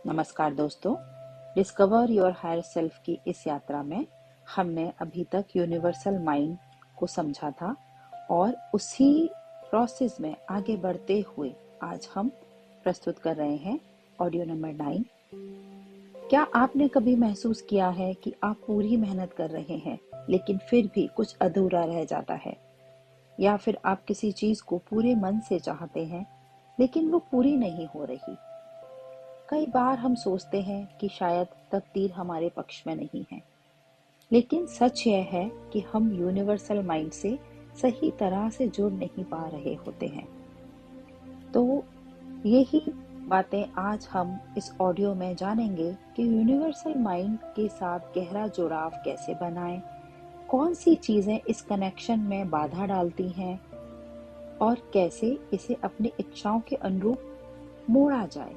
नमस्कार दोस्तों। Discover your higher self की इस यात्रा में हमने अभी तक यूनिवर्सल माइंड को समझा था और उसी प्रोसेस में आगे बढ़ते हुए आज हम प्रस्तुत कर रहे हैं ऑडियो नंबर 9। क्या आपने कभी महसूस किया है कि आप पूरी मेहनत कर रहे हैं लेकिन फिर भी कुछ अधूरा रह जाता है, या फिर आप किसी चीज को पूरे मन से चाहते हैं लेकिन वो पूरी नहीं हो रही। कई बार हम सोचते हैं कि शायद तकदीर हमारे पक्ष में नहीं है, लेकिन सच यह है कि हम यूनिवर्सल माइंड से सही तरह से जुड़ नहीं पा रहे होते हैं। तो यही बातें आज हम इस ऑडियो में जानेंगे कि यूनिवर्सल माइंड के साथ गहरा जुड़ाव कैसे बनाएं, कौन सी चीजें इस कनेक्शन में बाधा डालती हैं और कैसे इसे अपनी इच्छाओं के अनुरूप मोड़ा जाए।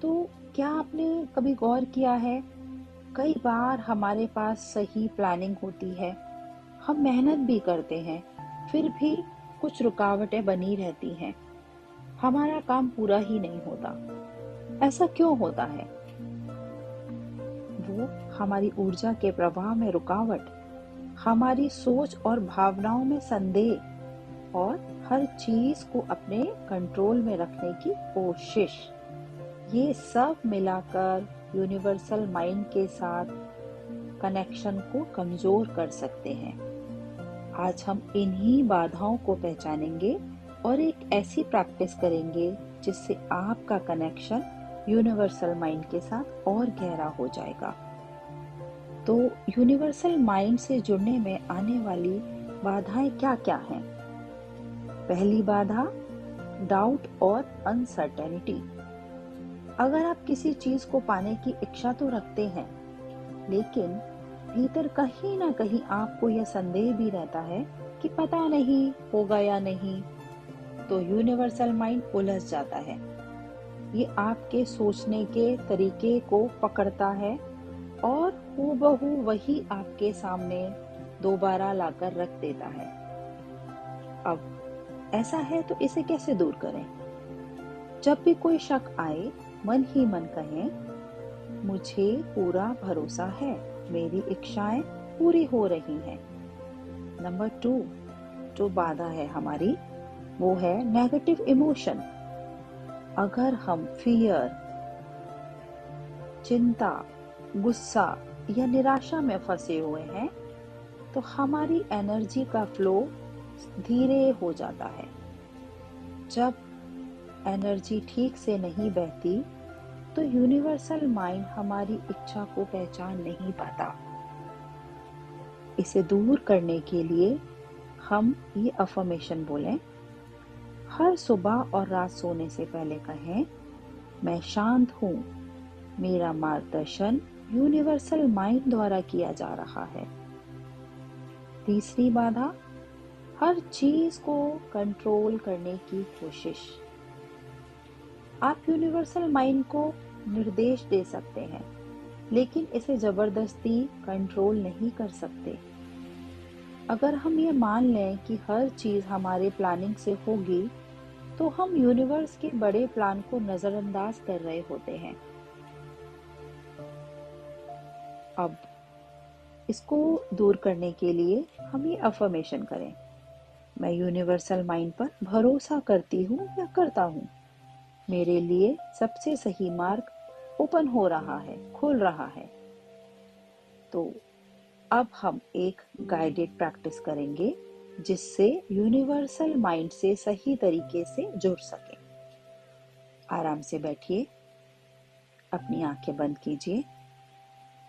तो क्या आपने कभी गौर किया है, कई बार हमारे पास सही प्लानिंग होती है, हम मेहनत भी करते हैं, फिर भी कुछ रुकावटें बनी रहती हैं, हमारा काम पूरा ही नहीं होता। ऐसा क्यों होता है? वो हमारी ऊर्जा के प्रवाह में रुकावट, हमारी सोच और भावनाओं में संदेह और हर चीज को अपने कंट्रोल में रखने की कोशिश, ये सब मिलाकर यूनिवर्सल माइंड के साथ कनेक्शन को कमजोर कर सकते हैं। आज हम इन्हीं बाधाओं को पहचानेंगे और एक ऐसी प्रैक्टिस करेंगे जिससे आपका कनेक्शन यूनिवर्सल माइंड के साथ और गहरा हो जाएगा। तो यूनिवर्सल माइंड से जुड़ने में आने वाली बाधाएं क्या-क्या हैं? पहली बाधा, डाउट और अनसर्टेनिटी। अगर आप किसी चीज को पाने की इच्छा तो रखते हैं, लेकिन भीतर कहीं ना कहीं आपको यह संदेह भी रहता है कि पता नहीं होगा या नहीं, तो यूनिवर्सल माइंड उलझ जाता है। ये आपके सोचने के तरीके को पकड़ता है और हूबहू वही आपके सामने दोबारा लाकर रख देता है। अब ऐसा है तो इसे कैसे दूर करें? जब भी कोई शक आए, मन ही मन कहें, मुझे पूरा भरोसा है, मेरी इच्छाएं पूरी हो रही हैं। नंबर 2 जो बाधा है हमारी, वो है नेगेटिव इमोशन। अगर हम फियर, चिंता, गुस्सा या निराशा में फंसे हुए हैं, तो हमारी एनर्जी का फ्लो धीरे हो जाता है। जब एनर्जी ठीक से नहीं बहती, तो यूनिवर्सल माइंड हमारी इच्छा को पहचान नहीं पाता। इसे दूर करने के लिए हम ये अफर्मेशन बोलें। हर सुबह और रात सोने से पहले कहें, मैं शांत हूँ, मेरा मार्गदर्शन यूनिवर्सल माइंड द्वारा किया जा रहा है। तीसरी बाधा, हर चीज को कंट्रोल करने की कोशिश। आप यूनिवर्सल माइंड को निर्देश दे सकते हैं, लेकिन इसे जबरदस्ती कंट्रोल नहीं कर सकते। अगर हम ये मान लें कि हर चीज हमारे प्लानिंग से होगी, तो हम यूनिवर्स के बड़े प्लान को नजरअंदाज कर रहे होते हैं। अब इसको दूर करने के लिए हम ये अफर्मेशन करें, मैं यूनिवर्सल माइंड पर भरोसा करती हूँ या करता हूँ, मेरे लिए सबसे सही मार्ग ओपन हो रहा है, खुल रहा है। तो अब हम एक गाइडेड प्रैक्टिस करेंगे जिससे यूनिवर्सल माइंड से सही तरीके से जुड़ सके। आराम से बैठिए, अपनी आंखें बंद कीजिए,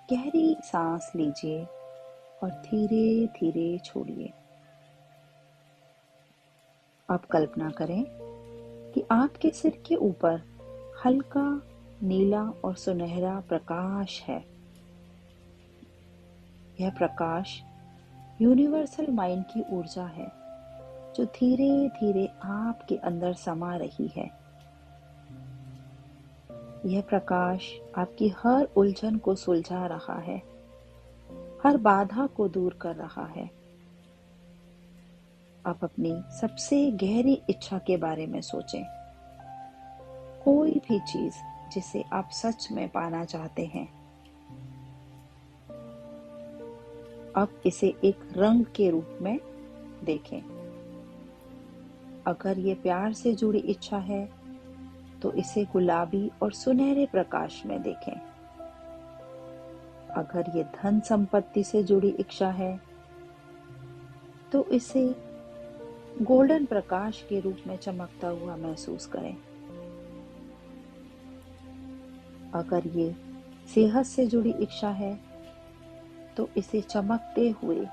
गहरी सांस लीजिए और धीरे धीरे छोड़िए। अब कल्पना करें कि आपके सिर के ऊपर हल्का नीला और सुनहरा प्रकाश है। यह प्रकाश यूनिवर्सल माइंड की ऊर्जा है जो धीरे धीरे आपके अंदर समा रही है। यह प्रकाश आपकी हर उलझन को सुलझा रहा है, हर बाधा को दूर कर रहा है। आप अपनी सबसे गहरी इच्छा के बारे में सोचें। कोई भी चीज जिसे आप सच में पाना चाहते हैं। अब इसे एक रंग के रूप में देखें। अगर ये प्यार से जुड़ी इच्छा है तो इसे गुलाबी और सुनहरे प्रकाश में देखें। अगर ये धन संपत्ति से जुड़ी इच्छा है तो इसे गोल्डन प्रकाश के रूप में चमकता हुआ महसूस करें। अगर ये सेहत से जुड़ी इच्छा है तो इसे चमकते हुए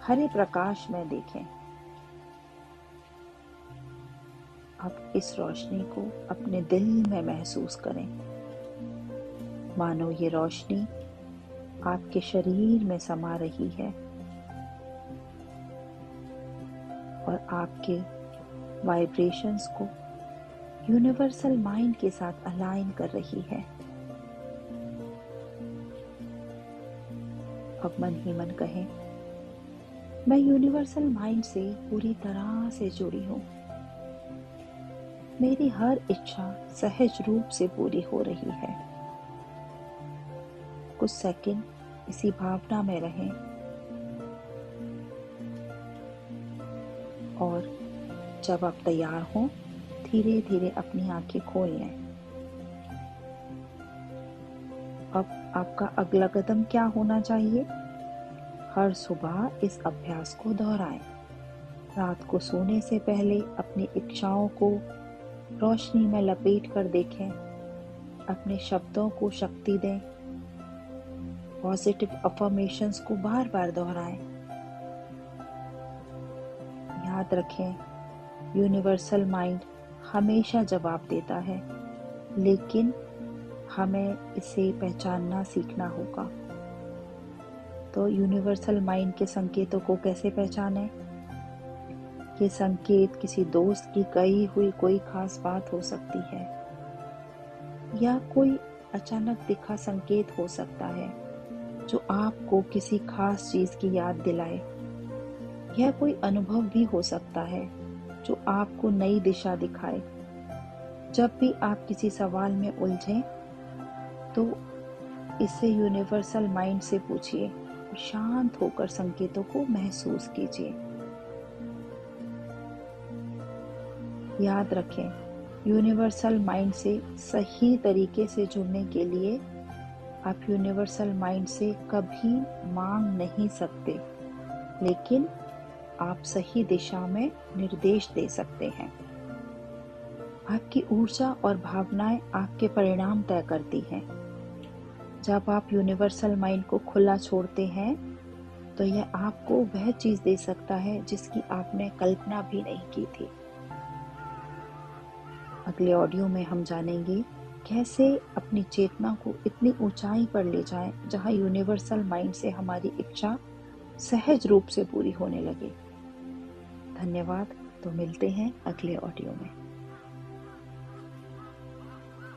हरे प्रकाश में देखें। अब इस रोशनी को अपने दिल में महसूस करें, मानो ये रोशनी आपके शरीर में समा रही है और आपके वाइब्रेशंस को यूनिवर्सल माइंड के साथ अलाइन कर रही है। अब मन ही मन कहें, मैं यूनिवर्सल माइंड से पूरी तरह से जुड़ी हूं। मेरी हर इच्छा सहज रूप से पूरी हो रही है। कुछ सेकंड इसी भावना में रहें और जब आप तैयार हों धीरे धीरे अपनी आंखें खोल लें। अब आपका अगला कदम क्या होना चाहिए? हर सुबह इस अभ्यास को दोहराएं। रात को सोने से पहले अपनी इच्छाओं को रोशनी में लपेट कर देखें। अपने शब्दों को शक्ति दें। पॉजिटिव अफर्मेशंस को बार बार दोहराएं। याद रखें, यूनिवर्सल माइंड हमेशा जवाब देता है, लेकिन हमें इसे पहचानना सीखना होगा। तो यूनिवर्सल माइंड के संकेतों को कैसे पहचानें? ये संकेत किसी दोस्त की कही हुई कोई खास बात हो सकती है, या कोई अचानक दिखा संकेत हो सकता है जो आपको किसी खास चीज की याद दिलाए। यह कोई अनुभव भी हो सकता है जो आपको नई दिशा दिखाए। जब भी आप किसी सवाल में उलझें तो इसे यूनिवर्सल माइंड से पूछिए और शांत होकर संकेतों को महसूस कीजिए। याद रखें, यूनिवर्सल माइंड से सही तरीके से जुड़ने के लिए आप यूनिवर्सल माइंड से कभी मांग नहीं सकते, लेकिन आप सही दिशा में निर्देश दे सकते हैं। आपकी ऊर्जा और भावनाएं आपके परिणाम तय करती हैं। जब आप यूनिवर्सल माइंड को खुला छोड़ते हैं तो यह आपको वह चीज दे सकता है जिसकी आपने कल्पना भी नहीं की थी। अगले ऑडियो में हम जानेंगे कैसे अपनी चेतना को इतनी ऊंचाई पर ले जाएं जहां यूनिवर्सल माइंड से हमारी इच्छा सहज रूप से पूरी होने लगे। धन्यवाद। तो मिलते हैं अगले ऑडियो में।